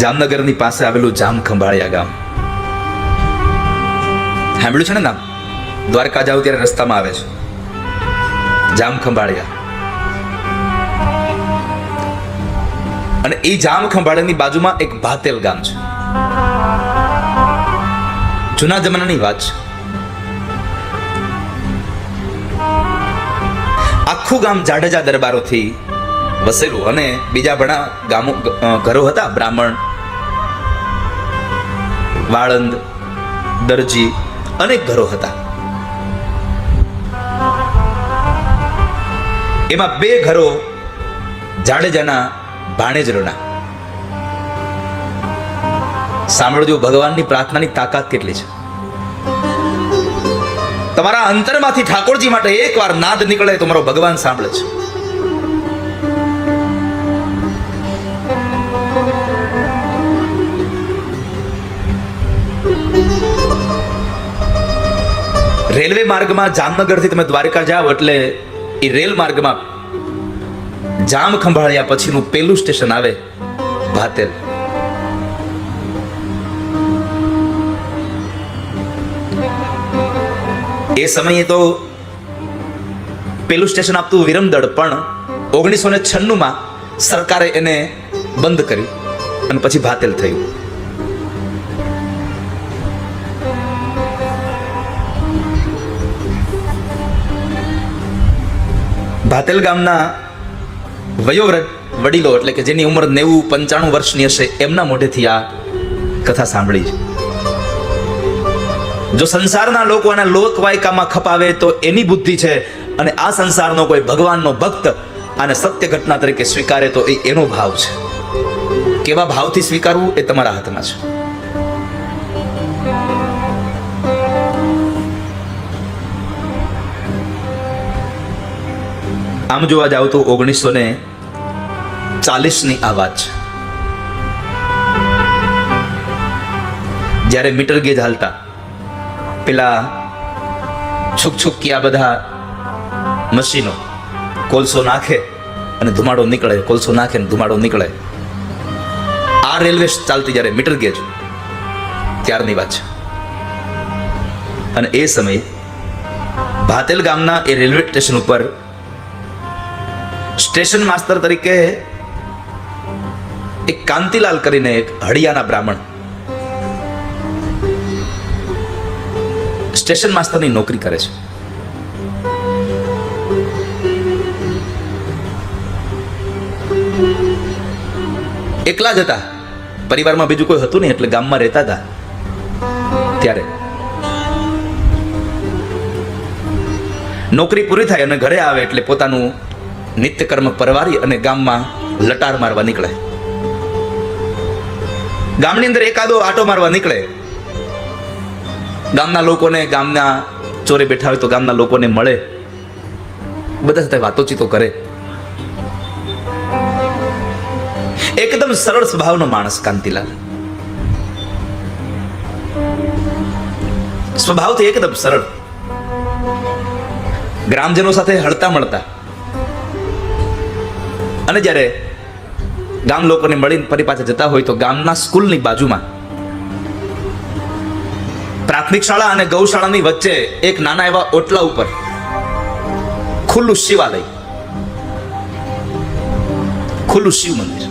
જામનગરની પાસે આવેલું જામ ખંભાળિયા ગામ સાંભળ્યું છે ને નામ? દ્વારકા જાવ ત્યારે રસ્તામાં આવે છે જામ ખંભાળિયા. અને એ જામ ખંભાળિયાની બાજુમાં એક ભાતેલ ગામ છે. જૂના જમાનાની વાત છે. આખું ગામ જાડેજા દરબારોથી વસેલું અને બીજા ઘણા ગામો ઘરો હતા. બ્રાહ્મણ, વાળંદ, દરજી અનેક ઘરો હતા. એમાં બે ઘરો જાડેજાના ભાણેજરોના. સાંભળજો ભગવાનની પ્રાર્થનાની તાકાત કેટલી છે. તમારા અંતરમાંથી ઠાકોરજી માટે એકવાર નાદ નીકળે તો મારો ભગવાન સાંભળે છે. રેલવે માર્ગમાં જામનગરથી તમે દ્વારકા જાઓ એટલે એ રેલ માર્ગમાં જામ ખંભાળિયા પછીનું પેલું સ્ટેશન આવે ભાતેલ. એ સમયે તો પેલું સ્ટેશન આપતું વિરમદળ, પણ 1996 સરકારે એને બંધ કર્યું અને પછી ભાતેલ થયું. ભાતેલ ગામના વયોવૃદ્ધ વડીલો એટલે કે જેની ઉંમર 90-95 વર્ષની હશે એમના મોઢેથી આ કથા સાંભળી છે. જો સંસારના લોકો આના લોકવાયકામાં ખપાવે તો એની બુદ્ધિ છે, અને આ સંસારનો કોઈ ભગવાનનો ભક્ત આને સત્ય ઘટના તરીકે સ્વીકારે તો એ એનો ભાવ છે. કેવા ભાવથી સ્વીકારવું એ તમારા હાથમાં છે. આમ જોવા જાવ તો 1940ની આ વાત છે, જ્યારે મીટર ગેજ હાલતા પેલા છુકછુકિયા બધા મશીનો કોલસો નાખે અને ધુમાડો નીકળે, કોલસો નાખે ને ધુમાડો નીકળે. આ રેલવે ચાલતી જ્યારે મીટર ગેજ, ત્યારની વાત છે. અને એ સમયે ભાતેલ ગામના એ રેલવે સ્ટેશન ઉપર સ્ટેશન માસ્ટર તરીકે એક કાંતિલાલ કરીને એક હળિયાના બ્રાહ્મણ સ્ટેશન માસ્ટરની નોકરી કરે છે. એકલા જ હતા, પરિવારમાં બીજું કોઈ હતું નહીં, એટલે ગામમાં રહેતા હતા. ત્યારે નોકરી પૂરી થાય અને ઘરે આવે એટલે પોતાનું નિત્યકર્મ પરવારી અને ગામમાં લટાર મારવા નીકળે. ગામની અંદર એકાદો આટો મારવા નીકળે. ગામના લોકોને, ગામના ચોરે બેઠા હોય તો ગામના લોકોને મળે, બધા સાથે વાતોચીતો કરે. એકદમ સરળ સ્વભાવનો માણસ કાંતિલાલ, સ્વભાવથી એકદમ સરળ. ગ્રામજનો સાથે હળતા મળતા. અને જ્યારે ગામ લોકોને મળીને ફરી પાછા જતા હોય તો ગામના સ્કૂલની બાજુમાં પ્રાથમિક શાળા અને ગૌશાળાની વચ્ચે એક નાના એવા ઓટલા ઉપર ખુલ્લું શિવાલય, ખુલ્લું શિવ મંદિર.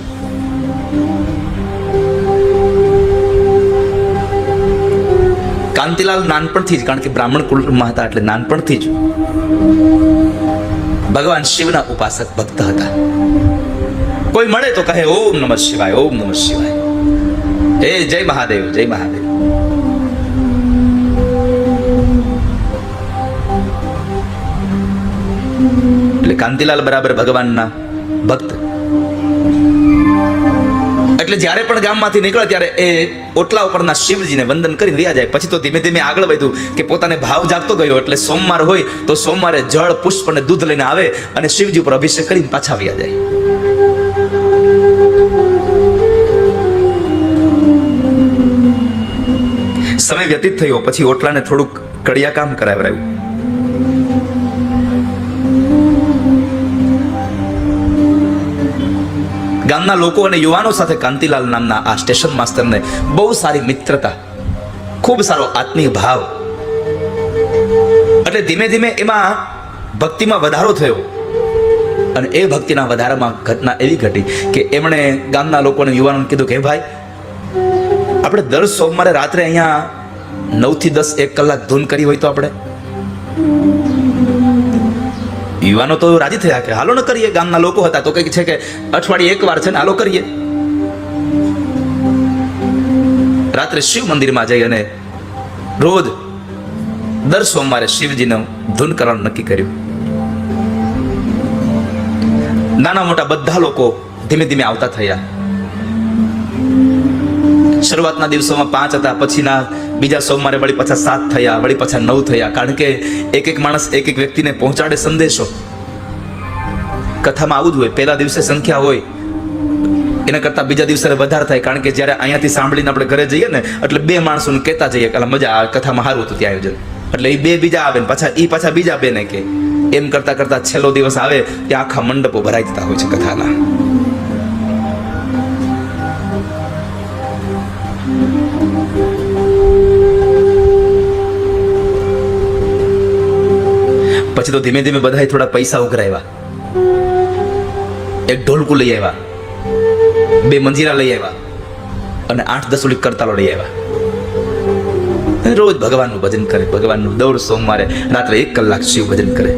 કાંતિલાલ નાનપણથી જ, કારણ કે બ્રાહ્મણ કુળમાં હતા એટલે નાનપણથી જ ભગવાન શિવના ઉપાસક ભક્ત હતા. કોઈ મળે તો કહે ઓમ નમઃ શિવાય, ઓમ નમઃ શિવાય, હે જય મહાદેવ, જય મહાદેવ. એટલે કાંતિલાલ બરાબર ભગવાનના ભક્ત. એટલે જ્યારે પણ ગામમાંથી નીકળે ત્યારે એ ઓટલા ઉપરના શિવજીને વંદન કરી રહ્યા જાય. પછી તો ધીમે ધીમે આગળ વધ્યું કે પોતાને ભાવ જાગતો ગયો એટલે સોમવાર હોય તો સોમવારે જળ, પુષ્પ અને દૂધ લઈને આવે અને શિવજી ઉપર અભિષેક કરીને પાછા આવ્યા જાય. સમય વ્યતીત થયો પછી ઓટલાને થોડુંક કડિયા કામ કરાવરાયું. ગામના લોકો અને યુવાનો સાથે કાંતિલાલ નામના આ સ્ટેશન માસ્તરને બહુ સારી મિત્રતા, ખૂબ સારો આત્મીય ભાવ. એટલે ધીમે ધીમે એમાં ભક્તિમાં વધારો થયો. અને એ ભક્તિના વધારામાં ઘટના એવી ઘટી કે એમણે ગામના લોકોને, યુવાનોને કીધું કે ભાઈ, આપણે દર સોમવારે રાત્રે અહીંયા 9 થી 10 1 કલાક ધૂન કરી હોય તો આપણે. યુવાનો તો રાજી થયા કે હાલો ન કરીએ. ગામના લોકો હતા તો કઈક છે કે અઠવાડિયે એક વાર છે ને, હાલો કરીએ. રાત્રે શિવ મંદિરમાં જઈ અને રોજ દર સોમવારે શિવજીને ધૂન કરવાનું નક્કી કર્યું. નાના મોટા બધા લોકો ધીમે ધીમે આવતા થયા. શરૂઆતના દિવસોમાં 5 હતા, પછીના બીજા સોમવારે વળી પાછા 7 થયા, વળી પાછા 9 થયા. કારણ કે એક એક માણસ એક એક વ્યક્તિને પહોંચાડે સંદેશો. કથામાં આવું જ હોય, પહેલા દિવસે સંખ્યા હોય એના કરતા બીજા દિવસે વધારે થાય. કારણ કે જ્યારે અહીંયાથી સાંભળીને આપણે ઘરે જઈએ ને, એટલે 2 માણસોને કહેતા જઈએ કે મજા આ કથામાં સારું હતું ત્યાં આયોજન. એટલે એ 2 બીજા આવે ને પાછા બીજા 2 ને કે એમ કરતા કરતા છેલ્લો દિવસ આવે ત્યાં આખા મંડપો ભરાઈ જતા હોય છે કથાના. પછી તો ધીમે ધીમે બધા થોડા પૈસા ઉઘરાવ્યા. એક ઢોલકું લઈ આવ્યા, 2 મંજીરા લઈ આવ્યા અને 8-10 ઓલી કરતાલો લઈ આવ્યા. રોજ ભગવાનનું ભજન કરે. ભગવાનનું દર સોમવારે રાત્રે 1 કલાક શિવ ભજન કરે.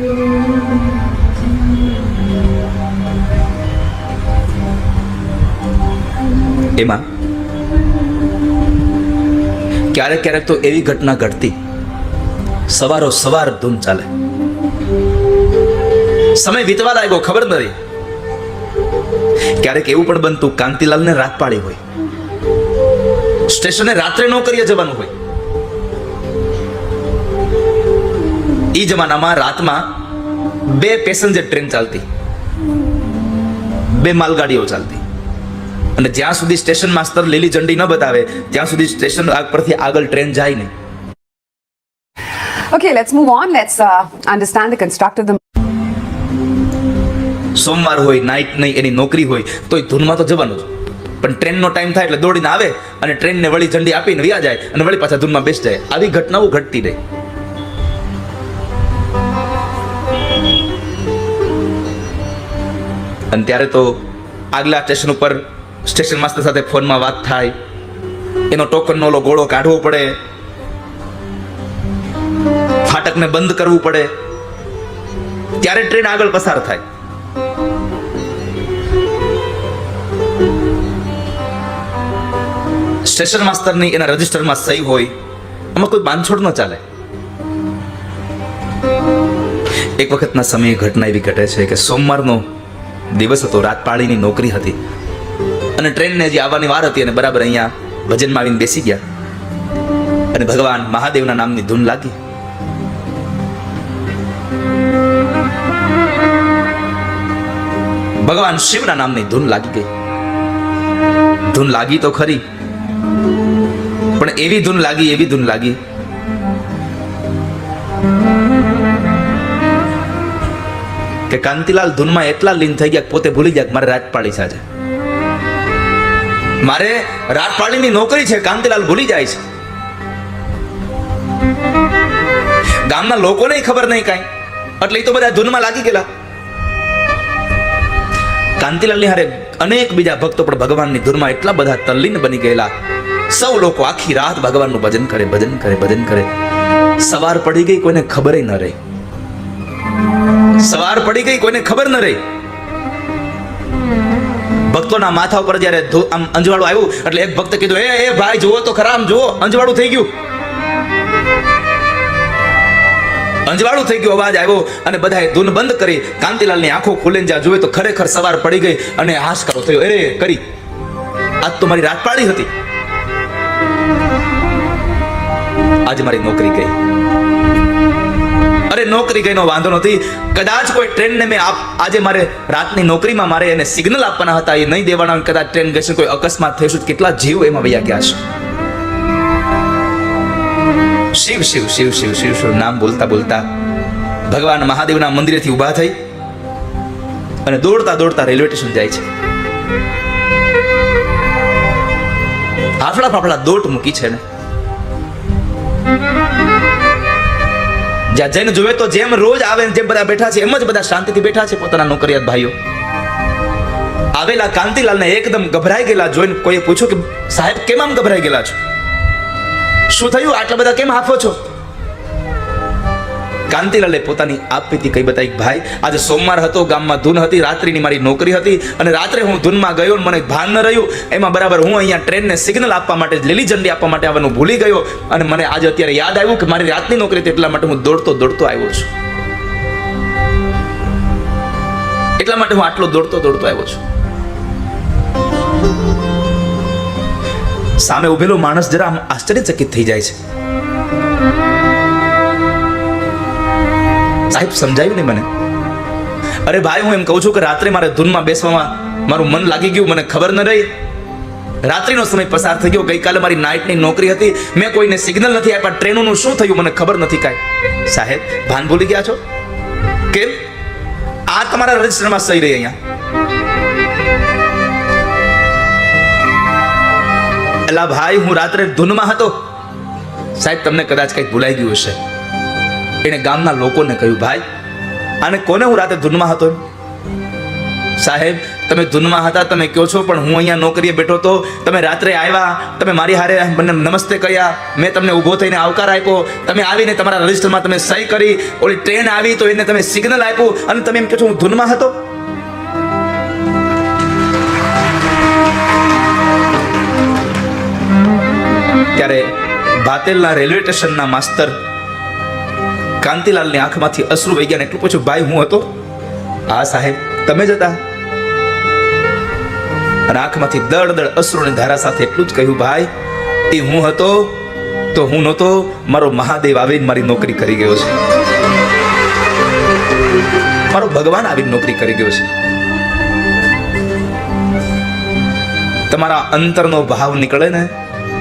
એમાં ક્યારેક ક્યારેક તો એવી ઘટના ઘટતી, સવારો સવાર ધૂન ચાલે, સમય વીતવા લાગ્યો ખબર નથી. ક્યારેક એવું પણ બનતું કાંતિલાલને રાત પાડી હોય, સ્ટેશને રાત્રે નોકરીએ જવાનું હોય. એ જમાનામાં રાતમાં 2 પેસેન્જર ટ્રેન ચાલતી, 2 માલગાડીઓ ચાલતી. અને જ્યાં સુધી સ્ટેશન માસ્તર લીલી ઝંડી ન બતાવે ત્યાં સુધી સ્ટેશન પરથી આગળ ટ્રેન જાય નહીં. Okay, let's move on. Let's understand the construct of the. સોમવાર હોય, નાઇટ નહીં, એની નોકરી હોય તોય ધૂનમાં તો જવાનું જ. પણ ટ્રેનનો ટાઈમ થાય એટલે દોડીને આવે અને ટ્રેનને વળી ઝંડી આપીને વ્યા જાય અને વળી પાછા ધૂનમાં બેસી જાય. આવી ઘટનાઓ ઘટતી રહી. અને ત્યારે તો આગલા સ્ટેશન ઉપર સ્ટેશન માસ્ટર સાથે ફોનમાં વાત થાય, એનો ટોકનનો ઓલો ગોળો કાઢવો પડે, ફાટકને બંધ કરવું પડે, ત્યારે ટ્રેન આગળ પસાર થાય. સ્ટેશન માસ્ટરની એના રજિસ્ટરમાં સહી હોય, આમાં કોઈ બાંધછોડ ન ચાલે. એક વખતના સમયે ઘટના એવી ઘટે છે કે સોમવારનો દિવસ હતો, રાત પાળીની નોકરી હતી અને ટ્રેનને હજી આવવાની વાર હતી અને બરાબર અહીંયા ભજનમાં આવીને બેસી ગયા અને ભગવાન મહાદેવના નામની ધૂન લાગી. ભગવાન શિવના નામની ધૂન લાગી ગઈ. ધૂન લાગી તો ખરી, પણ એવી ધૂન લાગી કે કાંતિલાલ ધૂનમાં એટલા લીન થઈ ગયા પોતે ભૂલી ગયા મારે રાત પાડી છે, આજે મારે રાત પાડીની નોકરી છે. કાંતિલાલ ભૂલી જાય છે. ગામના લોકોને ખબર નહીં કાંઈ, એટલે એ તો બધા ધૂનમાં લાગી ગયેલા. કાંતિલાલની હારે અનેક બીજા ભક્તો પણ ભગવાનની ધૂનમાં એટલા બધા તલ્લીન બની ગયેલા. સૌ લોકો આખી રાત ભગવાનનું ભજન કરે. સવાર પડી ગઈ કોઈને ખબર ન રહી. ભક્તોના માથા ઉપર જ્યારે આમ અંજવાળું આવ્યું એટલે એક ભક્ત કીધું, એ ભાઈ જુઓ તો ખરા, આમ જુઓ અંજવાળું થઈ ગયું. અવાજ આવ્યો અને બધાએ ધૂન બંધ કરી. કાંતિલાલની આંખો ખુલીને જ્યાં જોયે તો ખરેખર સવાર પડી ગઈ અને હાશકારો થયો, અરે કરી, આજ તો મારી રાત પાડી હતી, આજે મારી નોકરી ગઈ. અરે નોકરી ગઈનો વાંધો નથી, કદાચ કોઈ ટ્રેનને મેં આજે મારે રાતની નોકરીમાં મારે એને સિગ્નલ આપવાના હતા, એ નહીં દેવાના, કદાચ ટ્રેન ગઈ છે, કોઈ અકસ્માત થયું, કેટલા જીવ એમાં વયા ગયા છે. શિવ શિવ શિવ શિવ શિવ શિવ નામ બોલતા બોલતા ભગવાન મહાદેવના મંદિરેથી ઊભા થઈ અને દોડતા રેલવે સ્ટેશન જાય છે. હાફળા ફાફળા દોટ મૂકી છે ને. જ્યાં જઈને જોવે તો જેમ રોજ આવે ને જેમ બધા બેઠા છે એમ જ બધા શાંતિથી બેઠા છે પોતાના નોકરિયાત ભાઈઓ. આવેલા કાંતિલાલને એકદમ ગભરાઈ ગયેલા જોઈને કોઈએ પૂછ્યું કે સાહેબ કેમ આમ ગભરાઈ ગયેલા છો? શું થયું? આટલા બધા કેમ હાફો છો? કાંતિલાલે પોતાની આપવીતી કઈ બતાવી, ભાઈ આજે સોમવાર હતો, ગામમાં ધૂન હતી, રાત્રિની મારી નોકરી હતી અને રાત્રે હું ધૂનમાં ગયો, મને ભાન ન રહ્યું. એમાં બરાબર હું અહીંયા ટ્રેનને સિગ્નલ આપવા માટે, લીલી ઝંડી આપવા માટે આવવાનું ભૂલી ગયો અને મને આજે અત્યારે યાદ આવ્યું કે મારી રાતની નોકરી હતી, એટલા માટે હું દોડતો દોડતો આવ્યો છું. એટલા માટે હું આટલો દોડતો દોડતો આવ્યો છું. સામે ઉભેલો માણસ જરા આમ આશ્ચર્યચકિત થઈ જાય છે. સાહેબ સમજાયું નહીં મને. અરે ભાઈ હું એમ કહું છું કે રાત્રે મારે ધૂનમાં બેસવામાં મારું મન લાગી ગયું, મને ખબર ન રહી. રાત્રિનો સમય પસાર થઈ ગયો. ગઈકાલે મારી નાઇટની નોકરી હતી, મેં કોઈને સિગ્નલ નથી આપ્યા. ટ્રેનોનું શું થયું મને ખબર નથી કાંઈ. સાહેબ ભાન ભૂલી ગયા છો? કેમ? આ તમારા રજિસ્ટરમાં સહી રહી અહીંયા. એલા ભાઈ હું રાત્રે ધૂનમાં હતો. સાહેબ તમને કદાચ કંઈક ભૂલાઈ ગયું હશે. એને ગામના લોકોને કહ્યું, ભાઈ આને કોને હું રાતે ધૂનમાં હતો? સાહેબ તમે ધૂનમાં હતા તમે કહો છો, પણ હું અહીંયા નોકરીએ બેઠો તો તમે રાત્રે આવ્યા, તમે મારી હારે મને નમસ્તે કહ્યા, મેં તમને ઊભો થઈને આવકાર આપ્યો, તમે આવીને તમારા રજિસ્ટરમાં તમે સહી કરી, ઓલી ટ્રેન આવી તો એને તમે સિગ્નલ આપ્યું અને તમે એમ કહો છો હું ધૂનમાં હતો. ત્યારે ભાતેલના રેલવે સ્ટેશનના માસ્તર કાંતિલાલની આંખમાંથી અશ્રુ વહી ગયા. એટલું પૂછ્યું, ભાઈ હું હતો? હા સાહેબ તમે જ હતા. અને આંખમાંથી દળ દળ અશ્રુની ધારા સાથે એટલું જ કહ્યું, ભાઈ એ હું હતો તો હું નહોતો, મારો મહાદેવ આવીને મારી નોકરી કરી ગયો છે, મારો ભગવાન આવીને નોકરી કરી ગયો છે. તમારા અંતરનો ભાવ નીકળે ને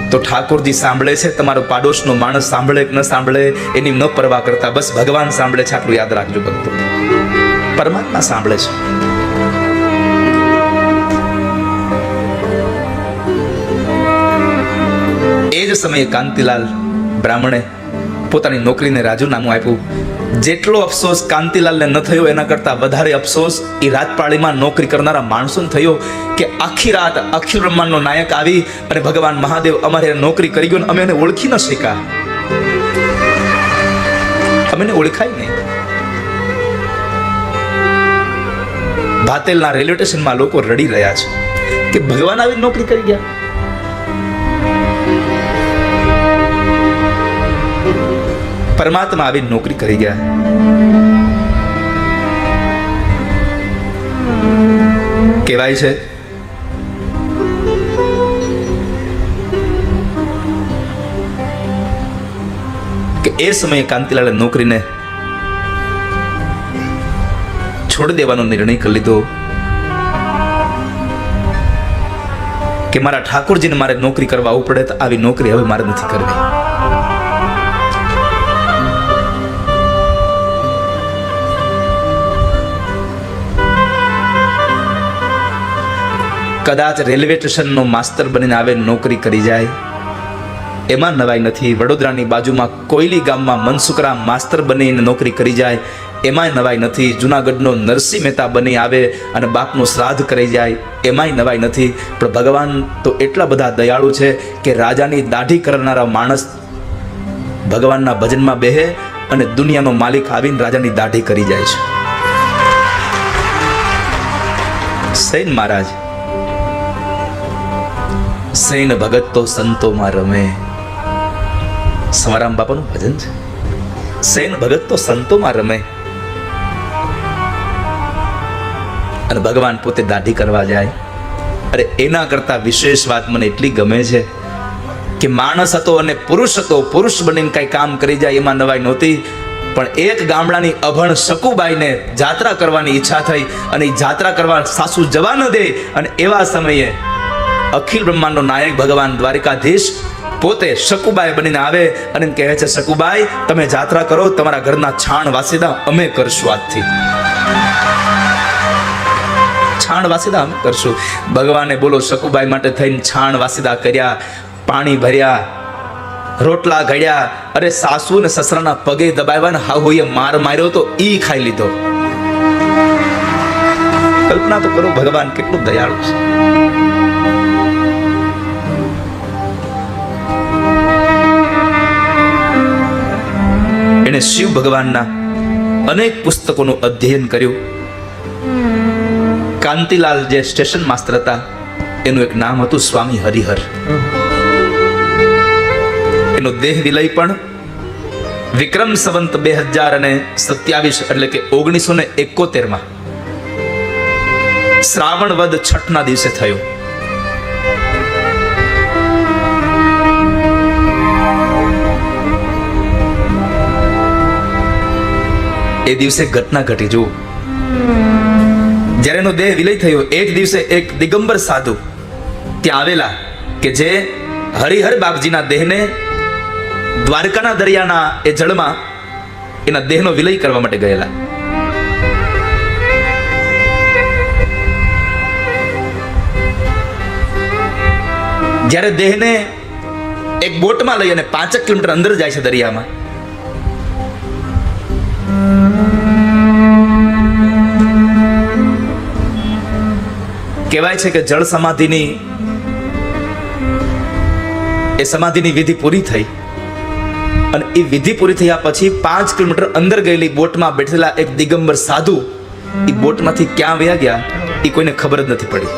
તો ઠાકોરજી સાંભળે છે. તમારો પાડોશનો માણસ સાંભળે કે ન સાંભળે એની ન પરવા કરતા બસ ભગવાન સાંભળે છે. આટલું યાદ રાખજો ભક્તો, પરમાત્મા સાંભળે છે. એ જ સમયે કાંતિલાલ બ્રાહ્મણે પોતાની નોકરીને રાજીનામું આપ્યું. જેટલો અફસોસ કાંતિલાલને ન થયો એના કરતા વધારે અફસોસ એ રાજપાળીમાં નોકરી કરનારા માણસોને થયો કે આખી રાત અખિલ બ્રહ્માંડનો નાયક આવી અને ભગવાન મહાદેવ અમારે નોકરી કરી ગયો, અમે એને ઓળખી ન શક્યા, અમે ઓળખાય નહીં. ભાતેલના રેલવે સ્ટેશનમાં લોકો રડી રહ્યા છે કે ભગવાન આવી નોકરી કરી ગયા. પરમાત્મા આવી નોકરી કરી ગયા. કહેવાય છે કે એ સમયે કાંતિલાલે નોકરીને છોડી દેવાનો નિર્ણય કરી લીધો કે મારા ઠાકોરજીને મારે નોકરી કરવા આવવું પડે તો આવી નોકરી હવે મારે નથી કરવી. કદાચ રેલવે સ્ટેશનનો માસ્તર બનીને આવે નોકરી કરી જાય એમાં નવાઈ નથી. વડોદરાની બાજુમાં કોયલી ગામમાં મનસુખરામ માસ્તર બનીને નોકરી કરી જાય એમાંય નવાઈ નથી. જુનાગઢનો નરસિંહ મહેતા બની આવે અને બાપનું શ્રાદ્ધ કરી જાય એમાંય નવાઈ નથી. પણ ભગવાન તો એટલા બધા દયાળુ છે કે રાજાની દાઢી કરનારા માણસ ભગવાનના ભજનમાં બેહે અને દુનિયાનો માલિક આવીને રાજાની દાઢી કરી જાય છે. સૈન મહારાજ, સૈન ભગત તો સંતોમાં રમે, સવારામ બાપાનું ભજન છે. સૈન ભગત તો સંતોમાં રમે અને ભગવાન પોતે દાઢી કરવા જાય. અરે એના કરતા વિશેષ વાત મને એટલી ગમે છે કે માણસ હતો અને પુરુષ હતો, પુરુષ બનીને કઈ કામ કરી જાય એમાં નવાઈ નહોતી. પણ એક ગામડાની અભણ શકુબાઈને જાત્રા કરવાની ઈચ્છા થઈ અને એ જાત્રા કરવા સાસુ જવા ન દે અને એવા સમયે અખિલ બ્રહ્માંડનો નાયક ભગવાન દ્વારિકાધીશ પોતે શકુબાઈ બનીને આવે અને કહે છે, શકુબાઈ તમે જાત્રા કરો, તમારા ઘરના છાણ વાસીદા અમે કરશું આજથી. છાણ વાસીદા અમે કરશું. ભગવાને બોલો શકુબાઈ માટે થઈને છાણ વાસીદા કર્યા, પાણી ભર્યા, રોટલા ઘડ્યા. અરે સાસુ ને સસરાના પગે દબાવ્યા ને હાહુએ માર માર્યો તો ઈ ખાઈ લીધો. કલ્પના તો કરો, ભગવાન કેટલું દયાળુ છે. એને શિવ ભગવાનના અનેક પુસ્તકોનું અધ્યયન કર્યું. કાંતિલાલ જે સ્ટેશન માસ્ટર હતા, એનું એક નામ હતું સ્વામી હરિહર. એનો દેહ વિલય પણ વિક્રમ સંવંત 2027 એટલે કે 1971 શ્રાવણ વદ છઠના દિવસે થયો. એ દિવસે ઘટના ઘટી. જુઓ, જ્યારે એનો દેહ વિલય થયો એ જ દિવસે એક દિગંબર સાધુ ત્યાં આવેલા કે જે હરિહર બાપજીના દેહને દ્વારકાના દરિયાના એ જળમાં એના દેહનો વિલય કરવા માટે ગયેલા. જ્યારે દેહને એક બોટમાં લઈ અને 5 કિલોમીટર અંદર જાય છે દરિયામાં, કહેવાય છે કે જળ સમાધિની એ સમાધિની વિધિ પૂરી થઈ અને એ વિધિ પૂરી થયા પછી 5 કિલોમીટર અંદર ગયેલી બોટમાં બેઠેલા એક દિગંબર સાધુ એ બોટમાંથી ક્યાં વયા ગયા એ કોઈને ખબર જ નથી પડી.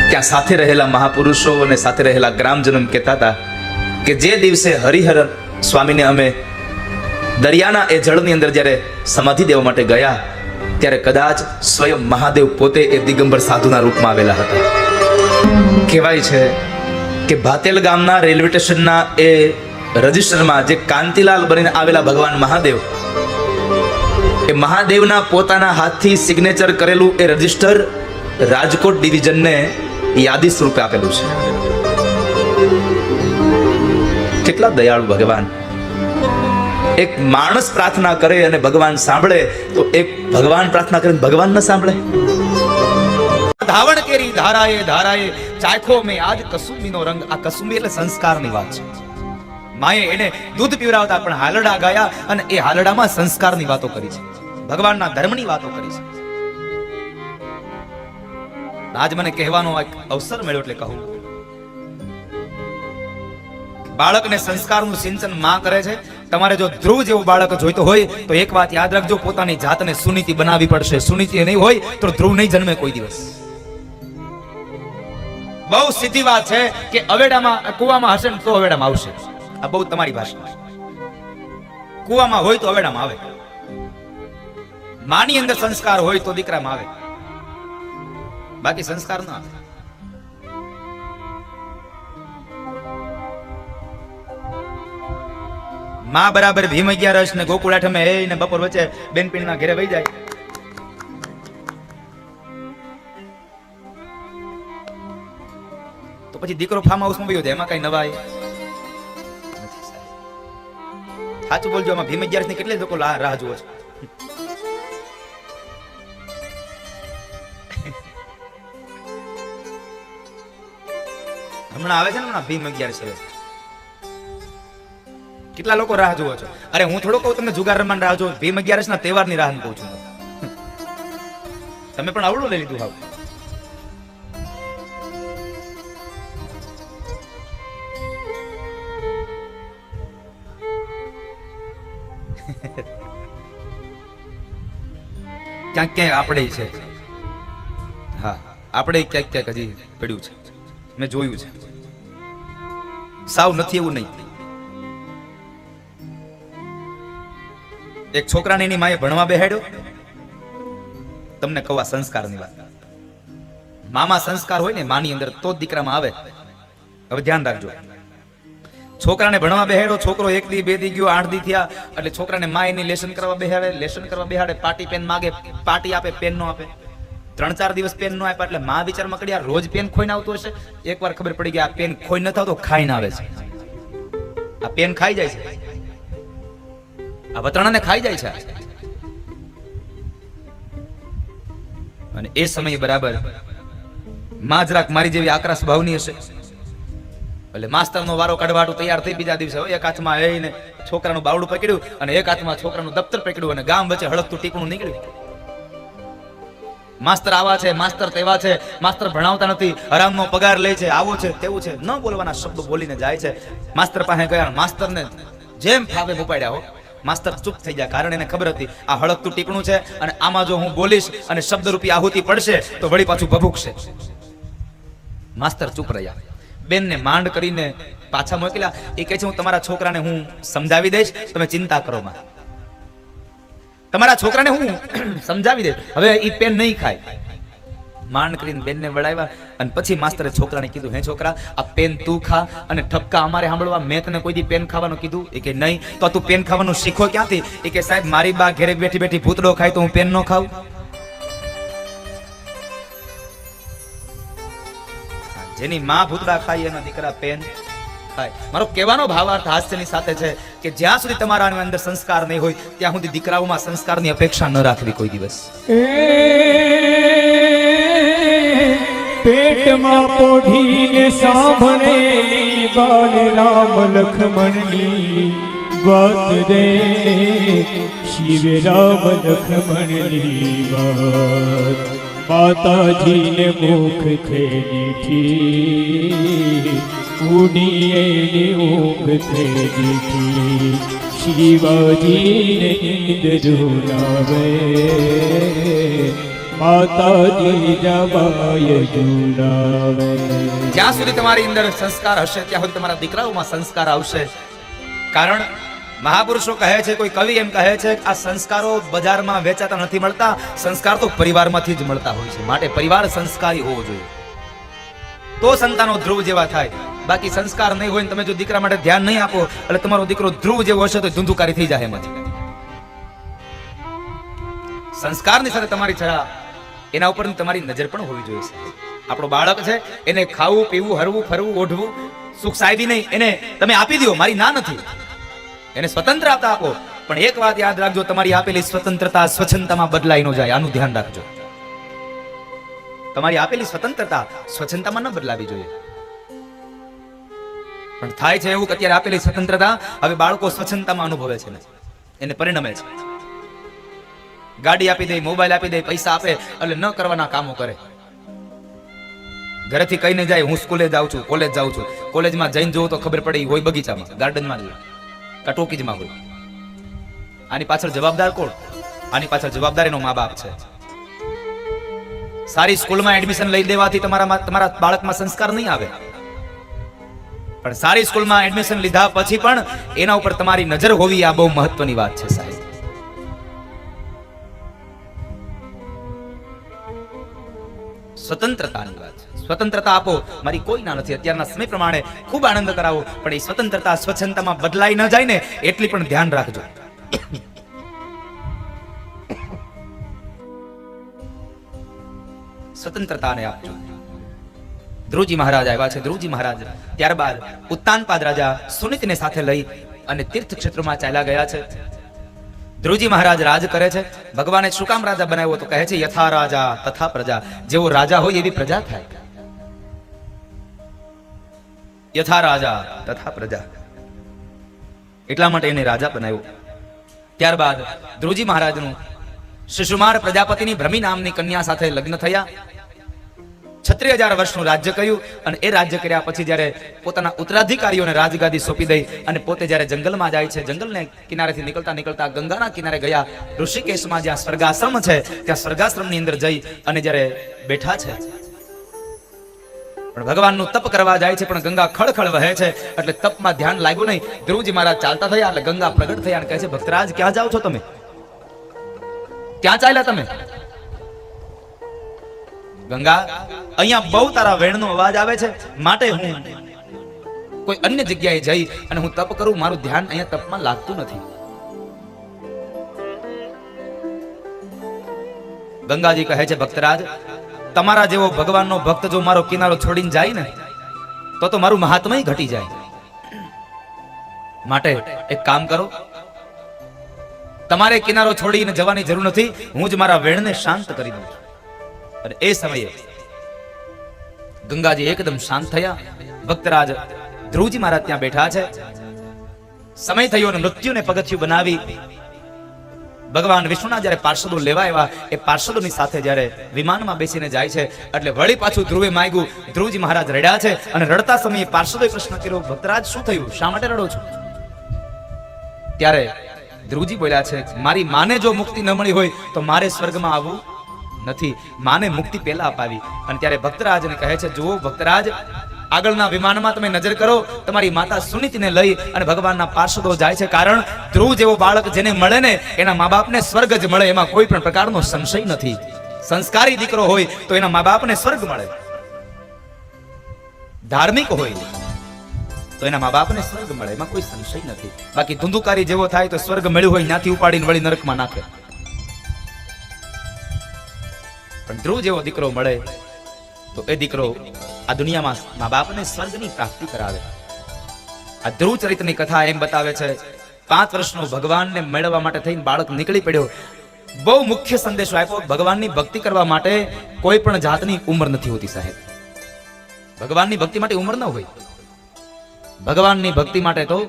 ત્યાં સાથે રહેલા મહાપુરુષો અને સાથે રહેલા ગ્રામજનો કહેતા હતા કે જે દિવસે હરિહર સ્વામીને અમે દરિયાના એ જળની અંદર જ્યારે સમાધિ દેવા માટે ગયા ત્યારે કદાચ સ્વયં મહાદેવ પોતે એ દિગંબર સાધુના રૂપમાં આવેલા હતા. કહેવાય છે કે ભાતેલ ગામના રેલવે સ્ટેશનના એ રજિસ્ટરમાં જે કાંતિલાલ બનીને આવેલા ભગવાન મહાદેવ, એ મહાદેવના પોતાના હાથથી સિગ્નેચર કરેલું એ રજિસ્ટર રાજકોટ ડિવિઝનને યાદી સ્વરૂપે આપેલું છે. કેટલા દયાળુ ભગવાન. એક માણસ પ્રાર્થના કરે અને ભગવાન સાંભળે, તો એક ભગવાન પ્રાર્થના કરે ભગવાન ન સાંભળે? ધાવણ કેરી ધારાએ ધારાએ ચાખો મે આજ કસુંબીનો રંગ. આ કસુંબી એટલે સંસ્કારની વાત છે. માએ એને દૂધ પીવડાવતા પણ હાલડા ગાયા અને એ હાલડામાં સંસ્કારની વાતો કરી છે, ભગવાનના ધર્મની વાતો કરી છે. આજ મને કહેવાનો એક અવસર મળ્યો એટલે કહું, બાળકને સંસ્કારનું સિંચન માં કરે છે. તમારે જો ધ્રુવ જેવું બાળક જોઈતો હોય તો એક વાત યાદ રાખજો, પોતાની જાતને સુનીતિ બનાવવી પડશે. સુનીતિ નહીં હોય તો ધ્રુવ નહીં જન્મે કોઈ દિવસ. બહુ સીધી વાત છે કે અવેડામાં કુવામાં હશે ને તો અવેડામાં આવશે. આ બહુ તમારી ભાષા. કુવામાં હોય તો અવેડામાં આવે. માની અંદર સંસ્કાર હોય તો દીકરામાં આવે, બાકી સંસ્કાર ના આવે. માં બરાબર ભીમ 11 ને ગોકુળ આઠમે ને બપોર વચ્ચે બેનપીણના ઘરે વહી જાય. તો પછી દીકરો ફાર્મ હાઉસમાં વયો જાય, એમાં કઈ નવાય સાચું બોલજો. આમાં ભીમ 11 ની કેટલી લોકો રાહ જુઓ છો. હમણાં આવે છે ને ભીમ 11 છે, કેટલા લોકો રાહ જુઓ છો? અરે હું થોડો કહું તમને જુગાર રમવાની રાહ જુઓ, ભીમ 11 ના તહેવારની રાહ કહું છું. તમે પણ આવડું લઈ લીધું. હાવ ક્યાંક ક્યાંક આપણે છે. હા, આપણે ક્યાંક ક્યાંક હજી પડ્યું છે, મેં જોયું છે. સાવ નથી એવું નહીં. એક છોકરાને એની માએ ભણવા બેહાડ્યો. તમને કહું આ સંસ્કારની વાત. મામા સંસ્કાર હોય ને માની અંદર તો જ દીકરામાં આવે. હવે ધ્યાન રાખજો. છોકરાને ભણવા બેહાડ્યો, છોકરો 1 દી 2 દી ગયો, 8 દી થયા એટલે છોકરાને મા એની લેસન કરવા બેહાડે, પાટી પેન માગે, પાટી આપે, પેન નો આપે. 3-4 દિવસ પેન નો આપ્યા એટલે મા વિચારમાં કરી રોજ પેન ખોઈને આવતું હશે. એકવાર ખબર પડી ગઈ આ પેન ખોઈ ન થતો, ખાઈને આવે છે. આ પેન ખાઈ જાય છે, આ વતરાણાને ખાઈ જાય છે. અને એ સમયે બરાબર માં જરાક મારી જેવી આકરા સ્વભાવની હશે એટલે માસ્તરનો વારો કાઢવાટું તૈયાર થઈ બીજા દિવસે એક હાથમાં એને છોકરાનું બાવડું પકડ્યું અને એક હાથમાં છોકરાનું દફતર પકડ્યું અને ગામ વચ્ચે હળકતું ટીકણું નીકળ્યું. માસ્તર આવા છે, માસ્તર તેવા છે, માસ્તર ભણાવતા નથી, હરામનો પગાર લે છે, આવો છે તેવું છે, ન બોલવાના શબ્દો બોલીને જાય છે. માસ્તર પાસે ગયા, માસ્તરને જેમ ફાવે ઉપાડ્યા હો. માસ્તર ચૂપ થઈ ગયા, કારણ એને ખબર હતી આ હળકતું ટીકણું છે અને આમાં જો હું બોલીશ અને શબ્દરૂપી આહુતિ પડશે તો વળી પાછું ભભૂકશે. માસ્તર ચૂપ રહ્યા. બેનને માંડ કરીને પાછા મોકલ્યા. એ કહે છે હું તમારા છોકરાને હું સમજાવી દઈશ, તમે ચિંતા કરો માં. તમારા છોકરાને હું સમજાવી દઈશ, હવે ઈ પેન નહીં ખાય. માંડ કરીને બેનને વળાવ્યા અને પછી માસ્તરે છોકરાને કીધું, હે છોકરા, આ પેન તું ખા અને ઠપકા અમારે સાંભળવા. મેં તને કોઈ દી પેન ખાવાનું કીધું? એ કે નહીં. તો તું પેન ખાવાનું શીખો ક્યાંથી? એ કે સાહેબ મારી બા ઘરે બેઠી બેઠી ભૂતડો ખાય તો હું પેન ન ખાઉં? જેની માં ભૂતડા ખાય એનો દીકરા પેન ખાય. મારો કહેવાનો ભાવાર્થ હાસ્યની સાથે છે કે જ્યાં સુધી તમારા અંદર સંસ્કાર નહીં હોય ત્યાં સુધી દીકરાઓમાં સંસ્કારની અપેક્ષા ન રાખવી કોઈ દિવસ. પેટમાં પોઢીને સાંભળેલી બાલ રામ લખમણની વાત રે, શિવ રામ લખમણની વાત. માતાજીને મુખ થઈ દીઠી, ઉડીએની ઊંઘ થઈ દીઠી, શિવાજીને નીંદ ઝુલાવે, માતાજી જવાય ઝુલાવે. જ્યાં સુધી તમારી અંદર સંસ્કાર હશે ત્યાં સુધી તમારા દીકરાઓમાં સંસ્કાર આવશે. કારણ મહાપુરુષો કહે છે, કોઈ કવિ એમ કહે છે કે આ સંસ્કારો બજારમાં વેચાતા નથી મળતા, સંસ્કાર તો પરિવારમાંથી જ મળતા હોય છે. માટે પરિવાર સંસ્કારી હોવો જોઈએ તો સંતાનો ધ્રુવ જેવા થાય. બાકી સંસ્કાર નહીં હોય ને તમે જો દીકરા માટે ધ્યાન નહીં આપો એટલે તમારો દીકરો ધ્રુવ જેવો હશે તો ધુંધુકારી થઈ જાય એમાંથી. સંસ્કારની સાથે તમારી છરા એના ઉપર તમારી નજર પણ હોવી જોઈએ. આપણો બાળક છે એને ખાવું, પીવું, હરવું, ફરવું, ઓઢવું, સુખ સાહેબી નહીં એને તમે આપી દો, મારી ના નથી. એને સ્વતંત્રતા આપો, પણ એક વાત યાદ રાખજો, તમારી આપેલી સ્વતંત્રતા સ્વચ્છંદતામાં બદલાઈ ન જાય. આનું ધ્યાન રાખજો. તમારી આપેલી સ્વતંત્રતા સ્વચ્છંદતામાં ન બદલાવી જોઈએ. પણ થાય છે એવું કે અત્યારે આપેલી સ્વતંત્રતા હવે બાળકો સ્વચ્છંદતામાં અનુભવે છે, એને પરિણમે છે. ગાડી આપી દે, મોબાઈલ આપી દે, પૈસા આપે એટલે ન કરવાના કામો કરે. ઘરેથી કહીને જાય હું સ્કૂલે જાઉં છું, કોલેજ જાઉં છું. કોલેજમાં જઈને જોઉં તો ખબર પડે હોય બગીચામાં, ગાર્ડનમાં જ ટોકીજમાં હોય. આની પાછળ જવાબદાર કોણ? આની પાછળ જવાબદાર એનો મા બાપ છે. સારી સ્કૂલમાં એડમિશન લઈ દેવાથી તમારા બાળકમાં સંસ્કાર નહીં આવે, પણ સારી સ્કૂલમાં એડમિશન લીધા પછી પણ એના ઉપર તમારી નજર હોવી આ બહુ મહત્વની વાત છે સાહેબ. સ્વતંત્રતાની વાત છે. સ્વતંત્રતા આપો, મારી કોઈ ના નથી. અત્યારના સમય પ્રમાણે ખૂબ આનંદ કરાવો, પણ એ સ્વતંત્રતા સ્વચ્છંદતામાં બદલાઈ ન જાય ને એટલી પણ ધ્યાન રાખજો. સ્વતંત્રતાને આપજો. ધ્રુવજી મહારાજ આવ્યા છે. ધ્રુવજી મહારાજ ત્યારબાદ ઉત્તાનપાદ રાજા સુનિતને સાથે લઈ અને તીર્થ ક્ષેત્રમાં ચાલ્યા ગયા છે. ધ્રુવજી મહારાજ રાજ કરે છે. ભગવાને શું કામ રાજા બનાવ્યો? તો કહે છે યથા રાજા તથા પ્રજા. જેવો રાજા હોય એવી પ્રજા થાય. યથા રાજા તથા પ્રજા, એટલા માટે એને રાજા બનાવ્યો. ત્યારબાદ ધ્રુવજી મહારાજનું શિશુમાર પ્રજાપતિની ભ્રમી નામની કન્યા સાથે લગ્ન થયા. 36,000 વર્ષનું રાજ્ય કર્યું અને એ રાજ્ય કર્યા પછી જ્યારે પોતાના ઉત્તરાધિકારીઓને રાજગાદી સોંપી દઈ અને પોતે જ્યારે જંગલમાં જાય છે, જંગલને કિનારેથી નીકળતા નીકળતા ગંગાના કિનારે ગયા. ઋષિકેશમાં જ્યાં સ્વર્ગાશ્રમ છે ત્યાં સ્વર્ગાશ્રમની અંદર જઈ અને જ્યારે બેઠા છે, પણ ભગવાનનું તપ કરવા જાય છે, પણ ગંગા ખળખળ વહે છે એટલે તપમાં ધ્યાન લાગ્યું નહીં. ધ્રુવજી મહારાજ ચાલતા થયા એટલે ગંગા પ્રગટ થયા અને કહે છે ભક્તરાજ ક્યાં જાઓ છો તમે? ક્યાં ચાલ્યા તમે? ગંગા, અહીંયા બહુ તારા વેણનો અવાજ આવે છે, માટે હું કોઈ અન્ય જગ્યાએ જઈ અને હું તપ કરું. મારું ધ્યાન અહીંયા તપમાં લાગતું નથી. ગંગાજી કહે છે ભક્તરાજ, તમારા જેવો ભગવાનનો ભક્ત જો મારો કિનારો છોડીને જાય ને તો મારું મહાત્મય ઘટી જાય. માટે એક કામ કરો, તમારે કિનારો છોડીને જવાની જરૂર નથી. હું જ મારા વેણને શાંત કરી દઉં છું. અને એ સમયે ગંગાજી એકદમ શાંત થયા. ભક્તરાજ ધ્રુવજી મહારાજ ત્યાં બેઠા છે. સમય થયો અને મૃત્યુને પગથિયું બનાવી ભગવાન વિષ્ણુના જ્યારે પાર્ષદો લેવા આવ્યા, એ પાર્ષદોની સાથે જ્યારે વિમાનમાં બેસીને જાય છે, એટલે વળી પાછું ધ્રુવે માંગ્યું. ધ્રુવજી મહારાજ રડ્યા છે અને રડતા સમયે પાર્ષદોએ પ્રશ્ન કર્યો, ભક્તરાજ શું થયું, શા માટે રડો છો? ત્યારે ધ્રુવજી બોલ્યા છે, મારી માને જો મુક્તિ ન મળી હોય તો મારે સ્વર્ગમાં આવવું નથી. માને મુક્તિ પહેલા અપાવી. અને ત્યારે ભક્તરાજને કહે છે, જુઓ ભક્તરાજ, આગળના વિમાનમાં તમે નજર કરો, તમારી માતા સુનીતિને લઈ અને ભગવાનના પાર્ષદો જાય છે. કારણ ધ્રુવ જેવો બાળક જેને મળે ને એના મા બાપને સ્વર્ગ જ મળે, એમાં કોઈ પણ પ્રકારનો સંશય નથી. સંસ્કારી દીકરો હોય તો એના મા બાપને સ્વર્ગ મળે, ધાર્મિક હોય તો એના મા બાપને સ્વર્ગ મળે, એમાં કોઈ સંશય નથી. બાકી ધુંધુકારી જેવો થાય તો સ્વર્ગ મળ્યું હોય ત્યાંથી ઉપાડીને વળી નરકમાં નાખે. પણ ધ્રુવ જેવો દીકરો મળે તો એ દીકરો આ દુનિયામાં મા બાપને સ્વર્ગની પ્રાપ્તિ કરાવે. આ ધ્રુવ ચરિત્રની કથા એમ બતાવે છે, 5 વર્ષનો ભગવાનને મેળવવા માટે થઈને બાળક નીકળી પડ્યો. બહુ મુખ્ય સંદેશો આપ્યો, ભગવાનની ભક્તિ કરવા માટે કોઈ પણ જાતની ઉંમર નથી હોતી સાહેબ. ભગવાનની ભક્તિ માટે ઉંમર ન હોય. ભગવાનની ભક્તિ માટે તો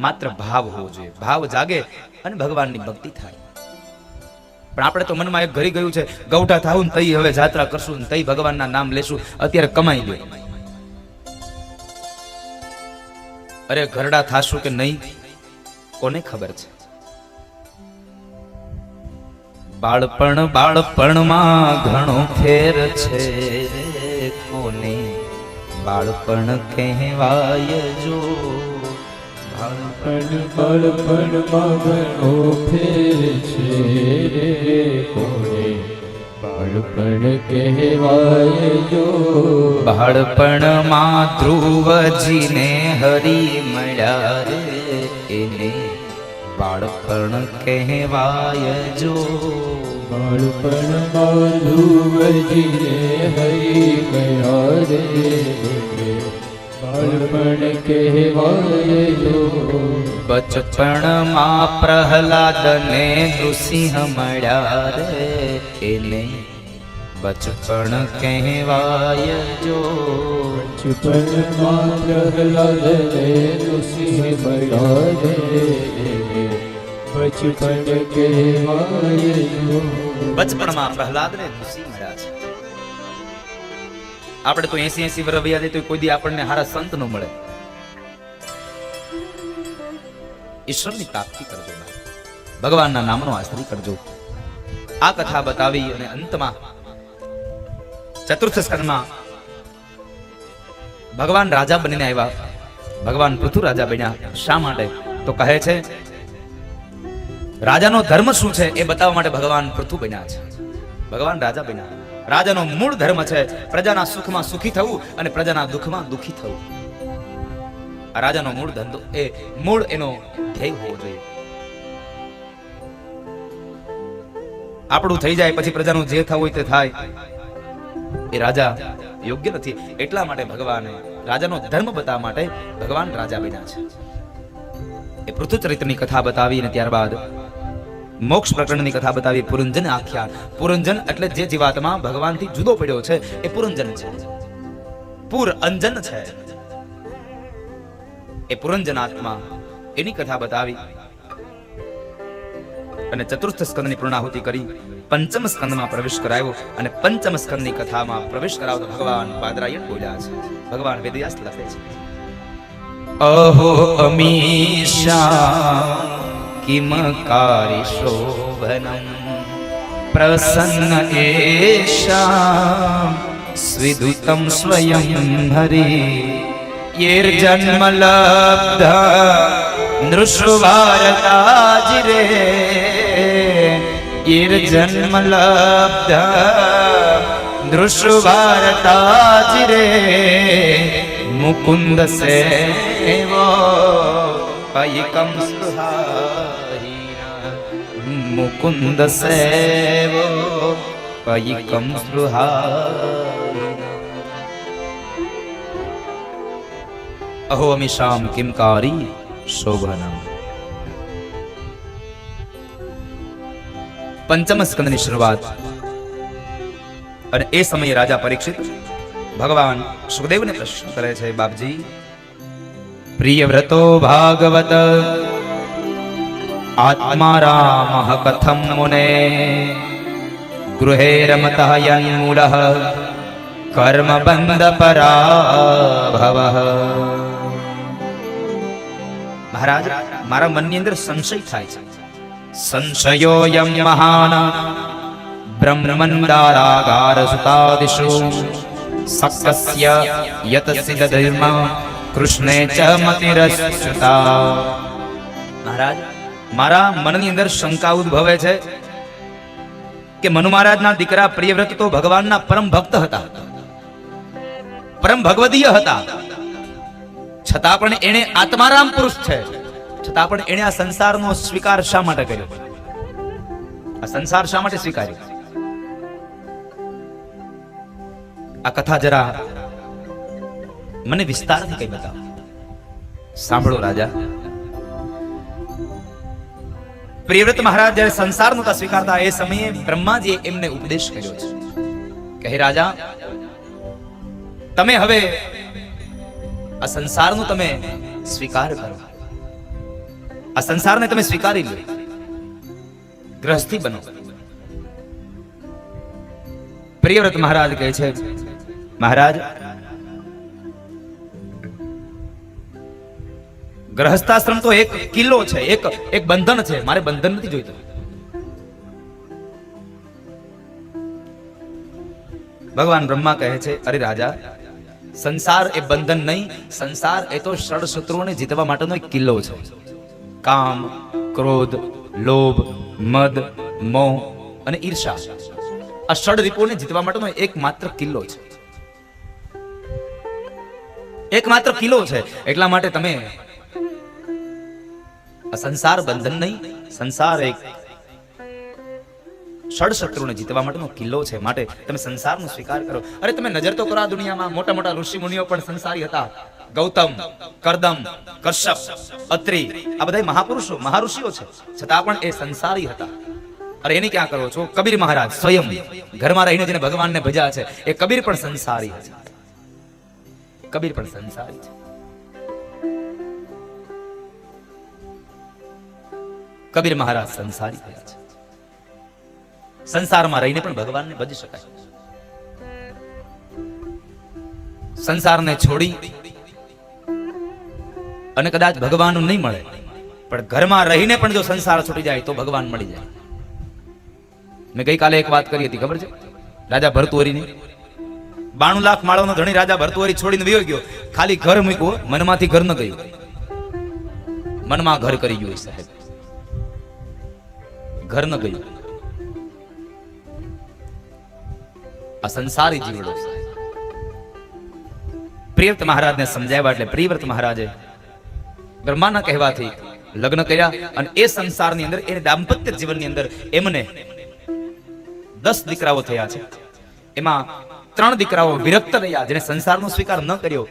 માત્ર ભાવ હોવો જોઈએ. ભાવ જાગે અને ભગવાનની ભક્તિ થાય. પણ આપણે તો મનમાં એક ઘરી ગયું છે, ગૌઠા થાવું ને તઈ હવે જાત્રા કરશું ને તઈ ભગવાનના નામ લેશું, અત્યારે કમાઈ લે. અરે ઘરડા થાશું કે નહીં કોને ખબર છે. બાળપણમાં ઘણો ફેર છે, કોને બાળપણ કહેવાય જો. બાળપણમાં ઘણો ફેર છે, કોને બાળપણ કહેવાય જો. બાળપણમાં ધ્રુવજીને હરી મળ્યા રે, એને બાળપણ કહેવાય જો. બાળપણમાં ધ્રુવજીને હરી ગયા રે, બાળપણ કહેવાય જો. બચપણમાં પ્રહલાદને નૃસિંહ મળ્યા રે, એને બચપણ કહેવાય જો. બચપણમાં પ્રહલાદને નૃસિંહ મળ્યા રે, બચપણ કહેવાય જો. બચપણમાં પ્રહલાદને નૃસિંહ મળ્યા છે. આપણે તો 80 વર્ષ વયા જાય તો કોઈ દી આપણને હારા સંત ન મળે. ઈશ્વરની પ્રાપ્તિ કરજો, ભગવાનના નામનો આશ્રય કરજો. આ કથા બતાવી અને અંતમાં ચતુર્થ સ્કંદમાં ભગવાન રાજા બનીને આવ્યા. ભગવાન પૃથુ રાજા બન્યા. શા માટે? તો કહે છે રાજાનો ધર્મ શું છે એ બતાવવા માટે ભગવાન પૃથુ બન્યા છે. ભગવાન રાજા બન્યા. રાજાનો મૂળ ધર્મ છે પ્રજાના સુખમાં સુખી થવું અને પ્રજાના દુઃખમાં દુઃખી થવું. આ રાજાનો મૂળ ધંધો એ મૂળ એનો ધ્યેય હોવો જોઈએ. આપણું થઈ જાય પછી પ્રજાનું જે થવું હોય તે થાય, એ રાજા યોગ્ય નથી. એટલા માટે ભગવાને રાજાનો ધર્મ બતાવવા માટે ભગવાન રાજા બન્યા છે. એ પૃથુ ચરિત્રની કથા બતાવી અને ત્યારબાદ મોક્ષ પ્રકરણની કથા બતાવી. પુરંજન આખ્યાન. પુરંજન એટલે જે જીવાત્મા ભગવાનથી જુદો પડ્યો છે એ પુરંજન છે. પુર અંજન છે એ પુરંજન આત્મા, એની કથા બતાવી અને ચતુર્થ સ્કંદની પૂર્ણાહુતિ કરી. પંચમ સ્કંદમાં પ્રવેશ કરાયો અને પંચમ સ્કંદની કથામાં પ્રવેશ કરાવતો ભગવાન બાદરાયણ બોલ્યા છે. ભગવાન વેદવ્યાસ લખે છે, અહો અમીશા કિમ કારી શોભનમ પ્રસન્ન એષા સ્વિદુતમ સ્વયં હરિ યેર જન્મ લબ્ધા નૃષભારતાજિરે યેર જન્મ લબ્ધા નૃષભારતાજિરે મુકુંદ સેવો પયિકમ સ્પૃહાહીના મુકુંદ સેવો પયિકમ સ્પૃહાહીના અહો અમીશામ કિમકારી શોભનમ. પંચમ સ્કંદની શરૂઆત અને એ સમયે રાજા પરીક્ષિત ભગવાન સુખદેવને પ્રશ્ન કરે છે, બાપજી, પ્રિય વ્રતો ભાગવત આત્મા રામ કથમ મુને ગૃહે રમત યન્મૂળ કર્મ બંધ પરાભવ. મહારાજ, મારા મનની અંદર સંશય થાય છે. સંશયોયમ મહાન બ્રહ્મંદારાગાર સુતાદિષુ સક્કસ્ય યત સિદ્ધર્મ કૃષ્ણે ચ મતિરસ્યુતા. મહારાજ, મારા મનની અંદર શંકા ઉદ્ભવે છે કે મનુ મહારાજના દીકરા પ્રિયવ્રત તો ભગવાનના પરમ ભક્ત હતા, પરમ ભગવદીય હતા, છતાં પણ એને આત્મારામ પુરુષ છે, છતાં પણ એને આ સંસારનો સ્વીકાર શા માટે કર્યો? આ સંસાર શા માટે સ્વીકાર્યો? આ કથા જરા મને વિસ્તારથી કઈ બતાવો. સાંભળો રાજા. પ્રિયવ્રત મહારાજ જ્યારે સંસાર નહોતા સ્વીકારતા એ સમયે બ્રહ્માજીએ એમને ઉપદેશ કર્યો છે કે હે રાજા, તમે હવે આ સંસારનો તમે સ્વીકાર કરો, આ સંસારને તમે સ્વીકારી લો, ગ્રહસ્થી બનો. પ્રિયવ્રત મહારાજ કહે છે, મહારાજ, ગ્રહસ્થાશ્રમ તો એક કિલ્લો છે, એક બંધન છે, મારે બંધન નથી જોઈતું. ભગવાન બ્રહ્મા કહે છે, અરે રાજા, સંસાર એ બંધન નહીં, સંસાર એ તો ષડ શત્રુઓને જીતવા માટેનો એક કિલ્લો છે. કામ, ક્રોધ, લોભ, મદ, મોહ અને ઈર્ષા, આ ષડ રીપોને જીતવા માટેનો એકમાત્ર કિલ્લો છે, એકમાત્ર કિલ્લો છે. એટલા માટે તમે આ સંસાર બંધન નહીં, સંસાર એક ષડ શત્રુને જીતવા માટેનો કિલ્લો છે, માટે તમે સંસારનો સ્વીકાર કરો. અરે તમે નજર તો કરો, આ દુનિયામાં મોટા મોટા ઋષિ મુનિઓ પણ સંસારી હતા. ગૌતમ, કરદમ, કશ્યપ, અત્રિ, આ બધા મહાપુરુષો, મહાઋષિઓ છે, છતાં પણ એ સંસારી હતા. અરે એની ક્યાં કરો છો? કબીર મહારાજ સ્વયં ઘરમાં રહીને જેને ભગવાનને ભજ્યા છે, એ કબીર પણ સંસારી છે, કબીર પણ સંસારી છે. કબીર મહારાજ સંસારી થયા છે. સંસારમાં રહીને પણ ભગવાનને ભજી શકાય. સંસારને છોડી અને કદાચ ભગવાન નહીં મળે, પણ ઘરમાં રહીને પણ જો સંસાર છૂટી જાય તો ભગવાન મળી જાય. મેં ગઈકાલે એક વાત કરી હતી, ખબર છે? રાજા ભરતુહરીની 92 લાખ માળોનો ધણી રાજા ભરતુહરી છોડીને વયો ગયો, ખાલી ઘર મૂક્યું, મનમાંથી ઘર ન ગયું, મનમાં ઘર કરી ગયું. સાહેબ, ઘર ન ગયું. આ સંસારી જીવડો. પ્રિયવ્રત મહારાજને સમજાવ્યા એટલે પ્રિયવ્રત મહારાજે બ્રહ્માના કહેવાથી લગ્ન કર્યા અને એ સંસારની અંદર, એ દાંપત્ય જીવનની અંદર એમને 10 દીકરાઓ થયા છે. એમાં 3 દીકરાઓ વિરક્ત રહ્યા, જેને સંસારનો સ્વીકાર ન કર્યો.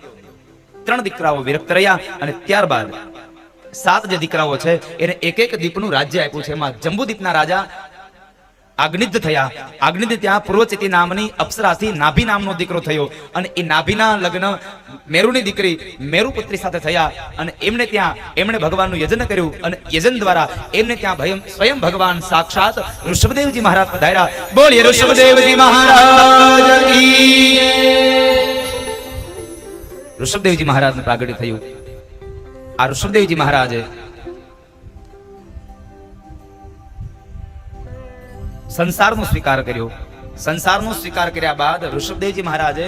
3 દીકરાઓ વિરક્ત રહ્યા અને ત્યારબાદ 7 જે દીકરાઓ છે એને એક એક દીપનું રાજ્ય આપ્યું છે. એમાં જંબુદીપના રાજા આગનિદ્ધ થયા. આગનિદ્ધ ત્યાં પૂર્વચેતી નામની અપ્સરાથી નાભી નામનો દીકરો થયો અને એ નાભીના લગ્ન મેરુની દીકરી મેરુપુત્રી સાથે થયા અને એમને ત્યાં એમણે ભગવાનનું યજન કર્યું અને યજન દ્વારા એમને ત્યાં સ્વયં ભગવાન સાક્ષાત ઋષભદેવજી મહારાજ પધાર્યા. બોલીએ ઋષભદેવજી મહારાજ કી. ઋષભદેવજી મહારાજનું પ્રાગટ્ય થયું. આ ઋષભદેવજી મહારાજે સંસારનો સ્વીકાર કર્યો. સંસારનો સ્વીકાર કર્યા બાદ ઋષભદેવજી મહારાજે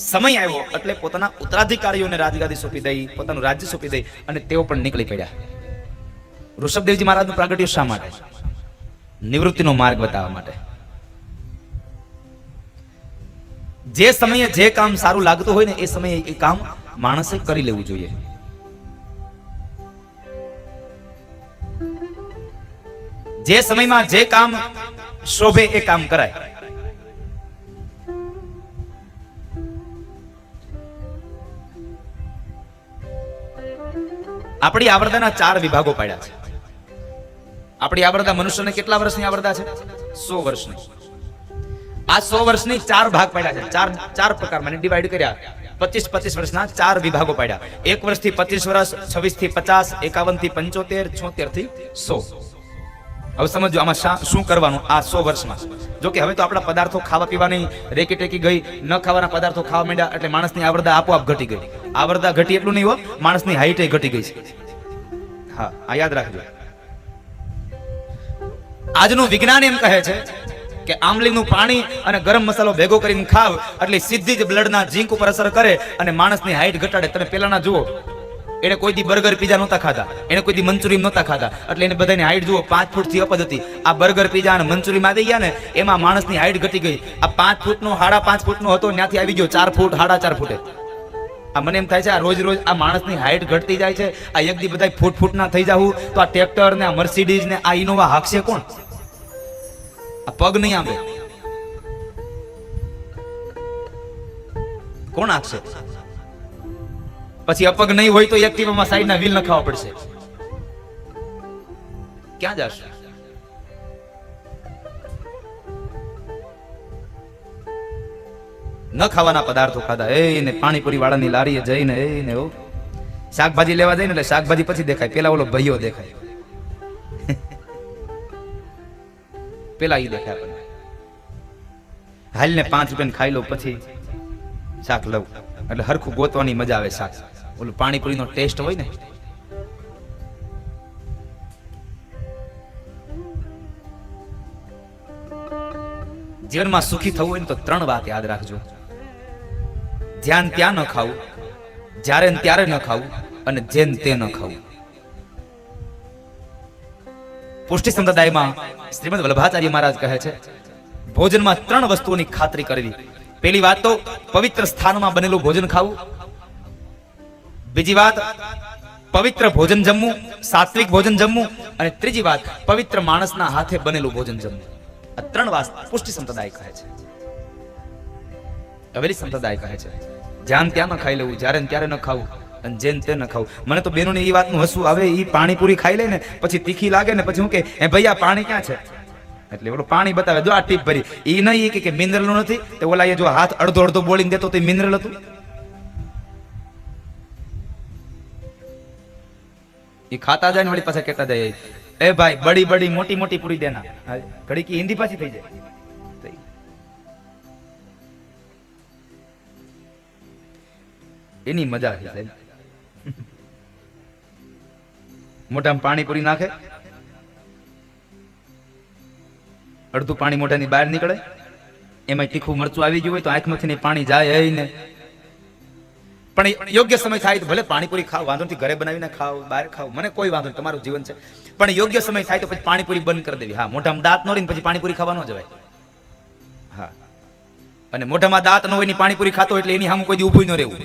સમય આવ્યો એટલે પોતાના ઉત્તરાધિકારીઓને રાજગાદી સોંપી દઈ, પોતાનું રાજ્ય સોંપી દઈ અને તેઓ પણ નીકળી પડ્યા. ઋષભદેવજી મહારાજનું પ્રાગટ્ય શા માટે? નિવૃત્તિનો માર્ગ બતાવવા માટે. જે સમયે જે કામ સારું લાગતું હોય ને એ સમયે એ કામ માણસે કરી લેવું જોઈએ. જે સમયમાં જે કામ શોભે એ કામ કરાય. આપણી આવરદાના 4 વિભાગો પાડ્યા છે. આપણી આવરદા મનુષ્યને કેટલા વર્ષની આવરદા છે? 100 વર્ષની. આ 100 વર્ષની 4 ભાગ પાડ્યા છે, ચાર પ્રકારમાં ડિવાઈડ કર્યા. 25 વર્ષના 4 વિભાગો પાડ્યા. 1 વર્ષથી 25 વર્ષ, 26 થી 50, 51 થી 75, 76 થી 100. હવે સમજો આમાં શું કરવાનું આ 100 વર્ષમાં. જો કે હવે તો આપણા પદાર્થો ખાવા પીવાની રેકી ટેકી ગઈ, ન ખાવાના પદાર્થો ખાવા માંડ્યા એટલે માણસની આવરદા આપોઆપ ઘટી ગઈ. આવરદા ઘટી એટલું નહીં હો, માણસની હાઈટ ઘટી ગઈ છે. હા, આ યાદ રાખજો. આજનું વિજ્ઞાન એમ કહે છે કે આમલીનું પાણી અને ગરમ મસાલો ભેગો કરીને ખાવ એટલે સીધી જ બ્લડના ઝીંક ઉપર અસર કરે અને માણસની હાઈટ ઘટાડે. તમે પેલાના જુઓ, એને કોઈ દી બર્ગર પીઝા નહોતા ખાતા, એને કોઈ દી મંચુરિયન નહોતા ખાતા, એટલે એને બધાની હાઈટ જુઓ 5 ફૂટથી અપજ હતી. આ બર્ગર પીઝા અને મંચુરિયન આવી ગયા ને એમાં માણસની હાઈટ ઘટી ગઈ. આ 5 ફૂટનો 5.5 ફૂટનો હતો, ત્યાંથી આવી ગયો 4 ફૂટ 4.5 ફૂટે. આ મને એમ થાય છે આ રોજ આ માણસની હાઈટ ઘટતી જાય છે. આ એક દી બધા ફૂટના થઈ જાવું તો આ ટ્રેક્ટર ને આ મર્સિડીઝ ને આ ઇનોવા હાંકશે કોણ? આ પગ નહીં આંબે કોણ હાંકશે? પછી અપગ નહીં હોય તો એક્ટિવામાં સાઈડના વ્હીલ નખાવા પડશે. ક્યાં જશે? ન ખાવાના પદાર્થો ખાધા. એને પાણીપુરી વાળાની લારીએ જઈને એને શાકભાજી લેવા જઈને એટલે શાકભાજી પછી દેખાય, પેલા ઓલો ભાઈઓ દેખાય. પેલા ઈ દેખાય આપણને. હાલ ને 5 રૂપિયા ખાઈ લઉં પછી શાક લઉં એટલે હરખું ગોતવાની મજા આવે. શાક ઓલું પાણીપુરીનો ટેસ્ટ હોય ને. જીવનમાં સુખી થવું હોય ને તો 3 વાત યાદ રાખજો. ધ્યાન ત્યાં ન ખાવું, જ્યારે ને ત્યારે ન ખાવું, અને જેન તે ન ખાવું. પુષ્ટિ સંપ્રદાયમાં શ્રીમદ વલ્લભાચાર્ય મહારાજ કહે છે ભોજનમાં 3 વસ્તુઓની ખાતરી કરવી. પહેલી વાત તો પવિત્ર સ્થાનમાં બનેલું ભોજન ખાવું. બીજી વાત પવિત્ર ભોજન જમવું, સાત્વિક ભોજન જમવું. અને ત્રીજી વાત પવિત્ર માણસના હાથે બનેલું ભોજન જમવું. આ 3 વાત પુષ્ટિ સંપ્રદાય કહે છે. હવેલી સંપ્રદાય કહે છે જ્યાં ત્યાં ન ખાઈ લેવું, જ્યારે ત્યારે ન ખાવું, અને જેન તે ન ખાવું. મને તો બેનોને એ વાતનું હસવું આવે. એ પાણીપુરી ખાઈ લે ને પછી તીખી લાગે ને પછી હું કે હે ભાઈ આ પાણી ક્યાં છે? એટલે ઓલો પાણી બતાવે, જો આ ટીપ ભરી. એ નહીં કે મિનરલ નું નથી. તો ઓલા એ જો હાથ અડધો બોલીને દેતો તો મિનરલ હતું. એ ખાતા જાય ને વળી પાછા કહેતા જાય એ ભાઈ બડી બડી મોટી મોટી પૂરી દેના. ઘડી કી હિન્દી પાછી થઈ જાય. એની મજા છે. મોઢામાં પાણીપુરી નાખે, અડધું પાણી મોઢાની બહાર નીકળે, એમાં તીખું મરચું આવી ગયું હોય તો આંખમાંથી પાણી જાય ને. પણ યોગ્ય સમય થાય તો ભલે પાણીપુરી ખાવ, વાંધો નથી, ઘરે બનાવીને ખાવ, બહાર ખાવ, મને કોઈ વાંધો નહીં, તમારું જીવન છે. પણ યોગ્ય સમય થાય તો પછી પાણીપુરી બંધ કરી દેવી. હા, મોઢામાં દાંત ન રહીને પછી પાણીપુરી ખાવા ન જવાય. હા, અને મોઢામાં દાંત ન હોય ની પાણીપુરી ખાતો એટલે એની સામે કોઈ દી ઊભું ન રહેવું.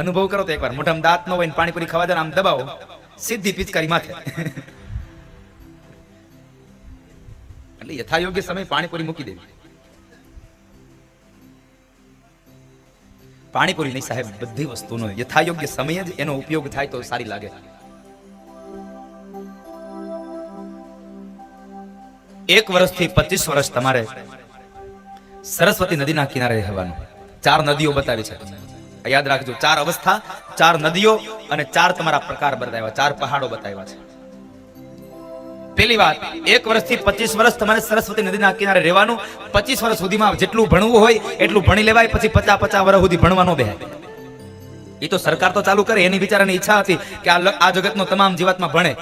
અનુભવ કરો તો એકવાર, મોઢામાં દાંત ન હોય ને પાણીપુરી ખાવા જાય, આમ દબાવો, સીધી પિચકારી માથે. એટલે યથાયોગ્ય સમય પાણીપુરી મૂકી દેવી. પાણીપુરી નહીં સાહેબ, બધી વસ્તુનો યથાયોગ્ય સમય જ એનો ઉપયોગ થાય તો સારી લાગે. એક વર્ષથી 25 વર્ષ તમારે સરસ્વતી નદીના કિનારે રહેવાનું. 4 નદીઓ બતાવી છે, યાદ રાખજો. 4 અવસ્થા, 4 નદીઓ અને 4 તમારા પ્રકાર બતાવ્યા, 4 પહાડો બતાવ્યા છે. પહેલી વાત, 1 વર્ષથી 25 વર્ષ તમારે સરસ્વતી નદીના કિનારે રહેવાનું. 25 વર્ષ સુધીમાં જેટલું ભણવું હોય એટલું ભણી લેવાય, પછી 50 વર્ષ સુધી ભણવા ન બેહાય. એ તો સરકાર તો ચાલુ કરે, એની બિચારાની ઈચ્છા હતી કે આ જગતનો તમામ જીવાતમાં ભણે,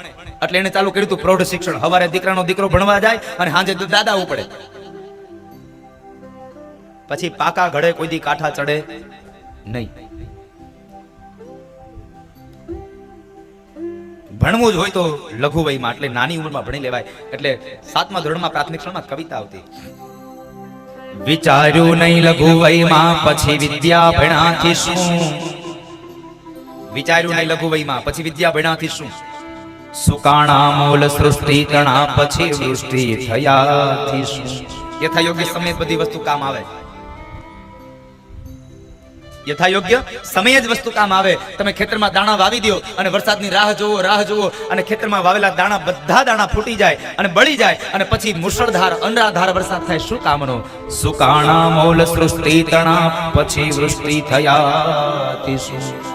એટલે એને ચાલુ કર્યું હતું પ્રૌઢ શિક્ષણ. હવારે દીકરાનો દીકરો ભણવા જાય અને સાંજે દાદા ઉપડે. પછી પાકા ઘડે કોઈ દી કાંઠા ચડે નહીં. ભણવું જ હોય તો લઘુ વયમાં, એટલે નાની ઉંમરમાં ભણી લેવાય. એટલે 7મા ધોરણમાં પ્રાથમિક શાળામાં કવિતા આવતી, વિચાર્યું નહીં લઘુ વયમાં પછી વિદ્યા ભણાથી શું. વિચાર્યું નહીં લઘુ વયમાં પછી વિદ્યા ભણાથી શું. સુકાણા મૂળ સૃષ્ટિ તણા પછી વૃષ્ટિ થયાથી શું. યથાયોગ્ય સમય બધી વસ્તુ કામ આવે. યથા યોગ્ય સમયે જ વસ્તુ કામ આવે. તમે ખેતરમાં દાણા વાવી દો અને વરસાદની રાહ જોવો અને ખેતરમાં વાવેલા દાણા બધા દાણા ફૂટી જાય અને બળી જાય અને પછી મુશળધાર અનરાધાર વરસાદ થાય. શું કામનો? સુકાણા મોલ સૃષ્ટિ તણા પછી વૃષ્ટિ થયા.